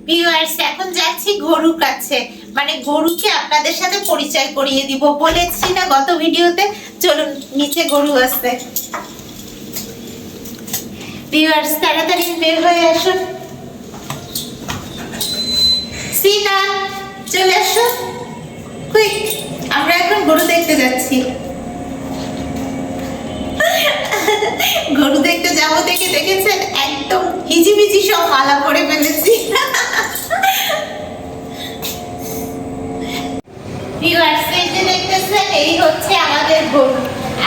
Viewers, এখন যাচ্ছি গরুর কাছে, মানে গরুকে আপনাদের সাথে পরিচয় করিয়ে দিব। বলেছি না গত ভিডিওতে, চলুন নিচে গরু আছে। ভিউয়ার্স, তাড়াতাড়ি বের হয়ে আসুন। সিনা, চলে আসুন কুইক, আমরা এখন গরু দেখতে যাচ্ছি। গরু দেখতে যাবো দেখে দেখেছেন একদম হিজিবিজি সব মালা পরে ফেলেছি। ভিউয়ার্স, এই যে দেখতেছেন এই হচ্ছে আমাদের গরু।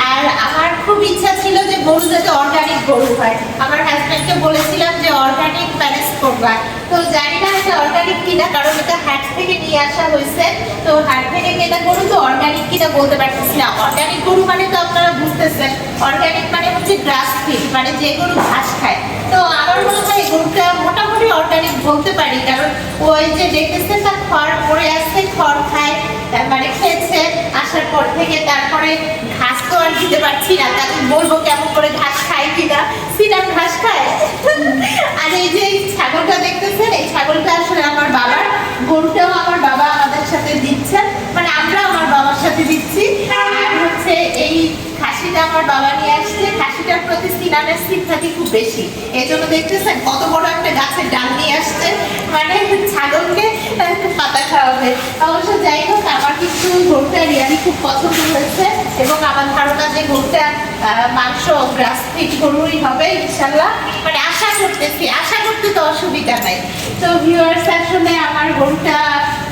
আর আমার খুব ইচ্ছা ছিল যে গরু যাতে অর্গানিক গরু হয়। আমার হাজব্যান্ডকে বলেছিলাম যে অর্গানিক ম্যানেজ করবা, তো জানি না এটা অর্গানিক কিনা, কারণ এটা হাট থেকে নিয়ে আসা হয়েছে। তো হাট থেকে কেনা গরু, তো অর্গানিক কিনা বলতে পারতেছি না। অর্গানিক গরু মানে তো আপনারা বুঝতেছেন, অর্গানিক মানে হচ্ছে গ্রাস ফিড, মানে যে গরু ঘাস খায়। তো আমার মনে হয় এই গরুটা মোটামুটি অর্গানিক বলতে পারি, কারণ ওই যে দেখতেছেন না খড় পড়ে আসছে, খড় খায়, মানে খেয়েছে আসার পর থেকে। তারপরে ঘাস তো আর দিতে পারছি না, তাকে বলবো কেমন করে ঘাস খায় কিনা। সিনাম ঘাস খায়। আর এই যে ছাগলটা দেখতেছেন, এই ছাগলটা আসলে আমার বাবার, গরুটাও আমার বাবা আমাদের সাথে দিচ্ছেন, মানে আমরা আমার বাবার সাথে দিচ্ছি। আর হচ্ছে এই খাসিটা আমার বাবা নিয়ে আসছে। খাসিটার প্রতি সিনানের সিম্পাথি খুব বেশি, এই জন্য দেখতেছেন কত বড় একটা গাছের ডাল নিয়ে আসছে, মানে ছাগলকে পাতা খাওয়াবে। অবশ্য যাই হোক, আমার কিন্তু গরুটা রিয়ালি খুব পছন্দ হয়েছে, এবং আমার ধারণা যে গরুটা মাংস গ্রাস ফিড গরুই হবে ইনশাল্লাহ, মানে আশা করতেছি। আশা করতে তো অসুবিধা নাই। তো ভিউয়ার্স, আসলে আমার গরুটা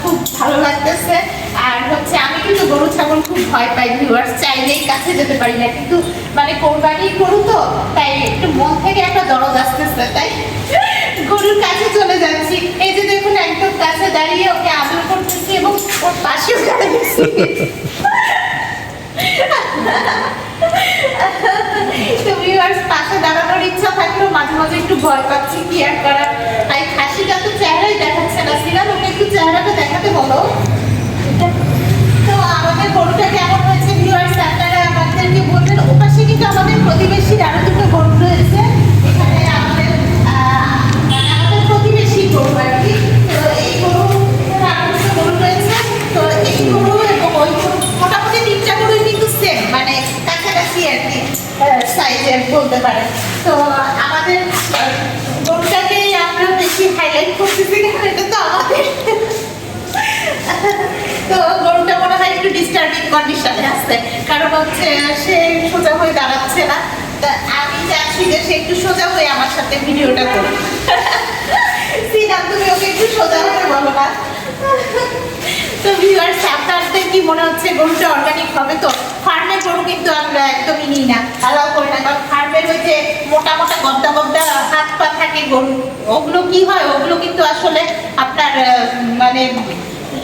খুব ভালো লাগতেছে। আর হচ্ছে আমি কিন্তু গরু ছাগল খুব ভয় পাই ভিউয়ার্স, চাইলেই কাছে যেতে পারি না, কিন্তু মানে কোরবানি গরু তো, তাই একটু মন থেকে একটা দরদ আসতেছে, তাই গরুর কাছে চলে যাচ্ছি। এই যে দেখুন একদম কাছে দাঁড়িয়ে ওকে আদর করতেছি, এবং ওর পাশেও দাঁড়িয়েছি। তো ভিউয়ার্স, পাশে দাঁড়ানোর ইচ্ছা থাকলেও মাঝে মাঝে একটু ভয় পাচ্ছি, কি আর করার। তাই খাসিটা তো চেহারাই দেখাচ্ছে না, সিনান ওকে একটু চেহারাটা দেখাতে বলো। তো আমাদের গরুটা কেমন হয়েছে ভিউয়ার্স আপনারা আমাদেরকে বলবেন। ওপাশে কিন্তু আমাদের প্রতিবেশীর আরো দুটো গরু রয়েছে, এখানে আমাদের মানে আমাদের প্রতিবেশী গরু আর কি। তো এই গরু, এখানে আরো দুটো গরু রয়েছে। তো এই গরু এবং ওই গরু মোটামুটি তিনটা গরুই কিন্তু সেম, মানে কাছাকাছি আর কি সাইজের বলতে পারেন। তো আমাদের গরুটাকে আমরা বেশি হাইলাইট করতেছি, কারণ এটা তো আমাদের। তো গরুটা মনে হয় একটু ডিস্টার্বিং কন্ডিশনে আছে, কারণ হচ্ছে সে সোজা হয়ে দাঁড়াচ্ছে না। তা আমি চাচ্ছি যে সে একটু সোজা হয়ে আমার সাথে ভিডিওটা করুক। সিনা, তুমি ওকে একটু সোজা হতে বলো না। তো ভিউয়ার্স, আপনাদের কি মনে হচ্ছে গরুটা অর্গানিক হবে? তো ফার্মের গরু কিন্তু আমরা একদমই নিই না, অ্যালাউ করি না, কারণ ফার্মের ওই যে মোটা মোটা গদ্দা গদ্দা হাত পা থাকে গরু, ওগুলো কি হয়, ওগুলো কিন্তু আসলে আপনার মানে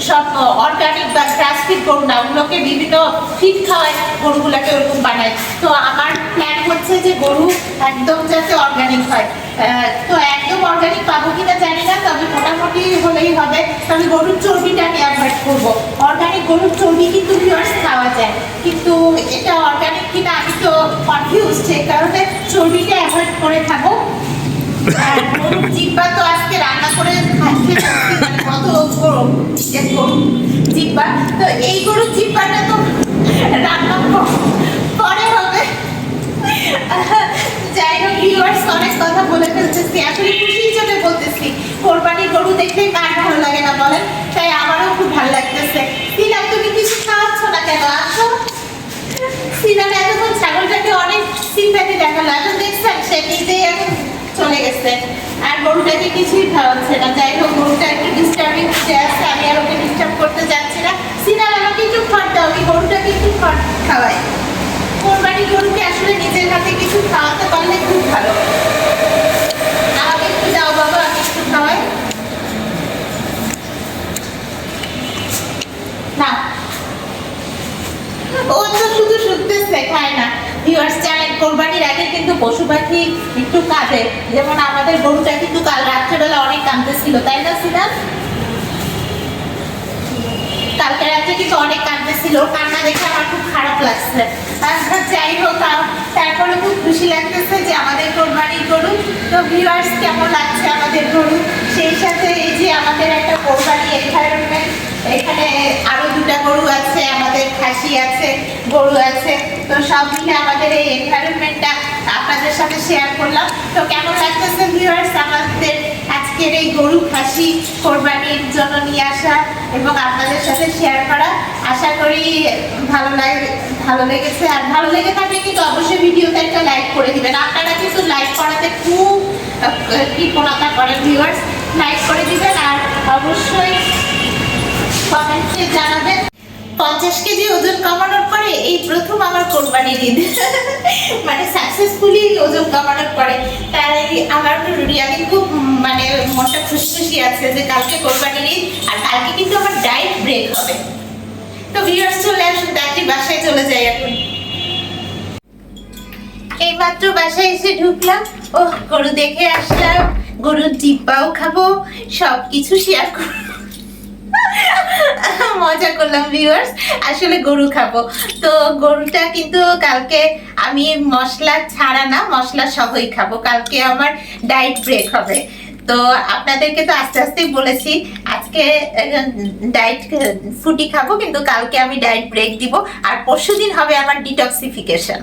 সব অর্গানিক বা গ্রাস ফিড গরু না, ওগুলোকে বিভিন্ন ফিড খাওয়ায় গরুগুলোকে ওরকম বানায়। তো আমার প্ল্যান হচ্ছে যে গরু একদম যাতে অর্গানিক হয়। তো একদম অর্গানিক পাবো কিনা জানি না, তবে মোটামুটি হলেই হবে। তবে গরুর চর্বিটা আমি অ্যাভয়েড করবো। অর্গানিক গরুর চর্বি কিন্তু ভিউয়ার্স খাওয়া যায়, কিন্তু এটা অর্গানিক কিনা আমি তো কনফিউজ, সেই কারণে চর্বিটা অ্যাভয়েড করে খাবো। আর গরুর জিহ্বা তো আজকে রান্না করে খাচ্ছি, কত গরম জিহ্বা। তো এই গরুর জিহ্বাটা তো রান্না পরে হবে। যাই হোক ভিউয়ার্স, অনেক কথা বলে ফেলতেছি, আসলে খুশি হিসেবে বলতেছি। কোরবানি গরু দেখলে কার ভালো লাগে না বলেন? তাই আমারও খুব ভালো লাগতেছে। সিনা, তুমি কিছু খাওয়াচ্ছ না কেন? আসো। সিনার এতক্ষণ ছাগলটাকে অনেক সিম্প্যাথি দেখালো, এখন দেখছেন সে নিজেই এখন চলে গেছে, আর গরুটাকে কিছুই খাওয়াচ্ছে না। যাই হোক, গরুটা একটু ডিস্টার্বিং হয়ে আসছে, আমি আর ওকে ডিস্টার্ব করতে যাচ্ছি না। সিনার, আমাকে একটু খড় দাও, আমি গরুটাকে একটু খড় খাওয়াই। কোরবানি গরুকে আসলে নিজের হাতে কিছু খাওয়াতে পারলে খুব ভালো। আমাকে একটু দাও বাবা, আমি একটু খাওয়াই না। ও তো শুধু শুনতেছে, খায় না। ভিউয়ার্স, জানেন কোরবানির আগে কিন্তু পশু পাখি একটু কাঁদে, যেমন আমাদের গরুটা কিন্তু কাল রাত্রেবেলা অনেক কাঁদতেছিল, তাই না সিনা? কালকে রাত্রে কিন্তু অনেক কাঁদতেছিল, কান্না দেখে আমার খুব খারাপ লাগছে। যাই হোক, তারপরে খুব খুশি লাগতেছে যে আমাদের কোরবানি গরু। তো ভিউয়ার্স, কেমন লাগছে আমাদের গরু, সেই সাথে এই যে কোরবানি এনভায়রনমেন্ট। এখানে আরো 2টা গরু আছে, আমাদের খাসি আছে, গরু আছে। তো সব মিলে আমাদের এই এনভায়রনমেন্টটা আপনাদের সাথে শেয়ার করলাম। তো কেমন লাগতেছে ভিউয়ার্স আমাদের আজকের এই গরু খাসি কোরবানির জন্য নিয়ে আসা এবং আপনাদের সাথে শেয়ার করা? আশা করি ভালো লেগেছে। আর ভালো লেগে থাকলে কিন্তু অবশ্যই ভিডিওতে একটা লাইক করে দিবেন। আপনারা কিন্তু লাইক করাতে খুব কৃপণতা করেন ভিউয়ার্স, লাইক করে দিবেন। আর অবশ্যই কমেন্টে জানাবেন। 50 কেজি ওজন কমানোর পরে এই প্রথম আমার কোরবানির ঈদ, মানে সাকসেসফুলি ওজন কমানোর পরে। তাই আমার রিয়ালি খুব মানে মনটা খুশি আছে যে কালকে কোরবানির ঈদ, আর কালকে কিন্তু আমার ডায়েট ব্রেক হবে। তো ভিউয়ার্স চলে আসুন, তাড়াতাড়ি বাসায় চলে যাই এখন। এইমাত্র বাসায় এসে ঢুকলাম, ও গরু দেখে আসলাম, গরুর জিব্বাও খাবো, সবকিছু শেয়ার করবো। মজা করলাম ভিউয়ার্স, আসলে গরু খাবো। তো গরুটা কিন্তু কালকে আমি মশলা ছাড়া না, মশলা সহই খাবো। কালকে আমার ডায়েট ব্রেক হবে। তো আপনাদেরকে তো আস্তে আস্তেই বলেছি আজকে ডায়েট ফুটি খাবো, কিন্তু কালকে আমি ডায়েট ব্রেক দিব। আর পরশুদিন হবে আমার ডিটক্সিফিকেশন।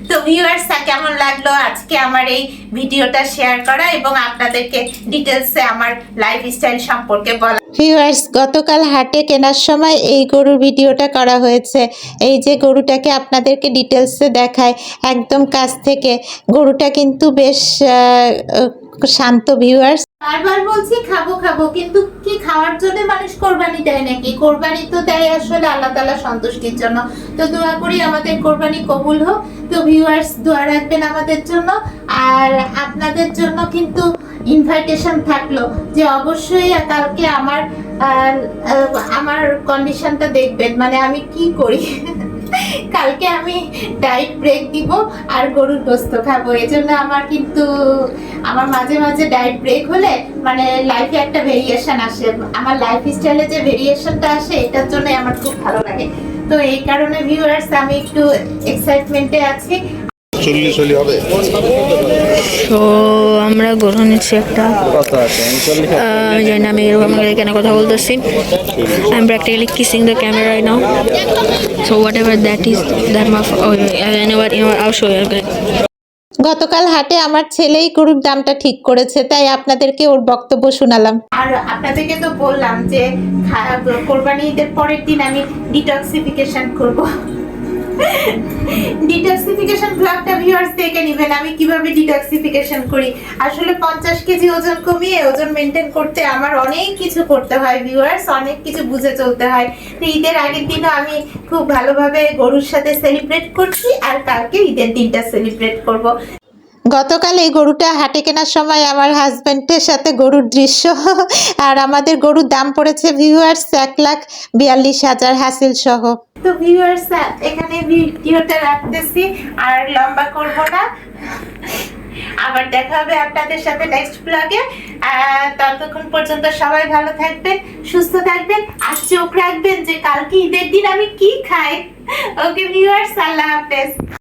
তো ভিউয়ার্স কেমন লাগলো আজকে আমার এই ভিডিওটা শেয়ার করা এবং আপনাদেরকে ডিটেলসে আমার লাইফস্টাইল সম্পর্কে বলা। ভিউয়ার্স গতকাল হাটে কেনার সময় এই গরুর ভিডিওটা করা হয়েছে। এই যে গরুটাকে আপনাদেরকে ডিটেলসে দেখায় একদম কাছ থেকে। গরুটা কিন্তু বেশ শান্ত ভিউয়ার্স। বারবার বলছি খাবো খাবো, কিন্তু কি খাওয়ার জন্য মানুষ কোরবানি দেয় নাকি? কোরবানি তো দেয় আসলে আল্লাহ তাআলা সন্তুষ্টির জন্য। তো দোয়া করি আমাদের কোরবানি কবুল হোক। তো ভিউয়ার্স দোয়া রাখবেন আমাদের জন্য। আর আপনাদের জন্য কিন্তু ইনভাইটেশন থাকলো যে অবশ্যই কালকে আমার কন্ডিশনটা দেখবেন, মানে আমি কি করি। কালকে আমি ডায়েট ব্রেক দিব আর গরুর গোস্ত খাবো। এজন্য আমার মাঝে মাঝে ডায়েট ব্রেক হলে মানে লাইফে একটা ভেরিয়েশন আসে। আমার লাইফ স্টাইলে যে ভেরিয়েশনটা আসে এটার জন্য আমার খুব ভালো লাগে। তো এই কারণে ভিউয়ার্স আমি একটু এক্সাইটমেন্টে আছি। তো আমরা গরু নিচ্ছি একটা, জানি আমি এরকম কেন কথা বলতেছি। I am practically kissing the camera right now, so what ever that is that my I'll show you. গতকাল হাটে আমার ছেলেই গরুর দামটা ঠিক করেছে, তাই আপনাদেরকে ওর বক্তব্য শোনালাম। আর আপনাদেরকে তো বললাম যে কোরবানি ঈদের পরের দিন আমি ডিটক্সিফিকেশন করব। ডিটক্সিফিকেশন ব্লগটা ভিউয়ার্স দেখে নেবেন আমি কিভাবে ডিটক্সিফিকেশন করি। আসলে 50 কেজি ওজন কমিয়ে ওজন মেনটেন করতে আমার অনেক কিছু করতে হয় ভিউয়ার্স, অনেক কিছু বুঝে চলতে হয়। তো ঈদের আগের দিনও আমি খুব ভালোভাবে গরুর সাথে সেলিব্রেট করছি, আর কালকে ঈদের দিনটা সেলিব্রেট করব। গতকাল এই গরুটা হাটে কেনার সময় আমার হাজব্যান্ডের সাথে গরুর দৃশ্য। আর আমাদের গরুর দাম পড়েছে ভিউয়ার্স 1,42,000 হাসিল সহ। তো ভিউয়ার্স এখানে ভিডিওটা রাখতেছি, আর লম্বা করব না। আবার দেখা হবে আপনাদের সাথে নেক্সট ব্লগে। ততক্ষণ পর্যন্ত সবাই ভালো থাকবেন, সুস্থ থাকবেন, আর চোখ রাখবেন যে কালকে ঈদের দিন আমি কি খাই। ওকে ভিউয়ার্স, আল্লাহ হাফেজ।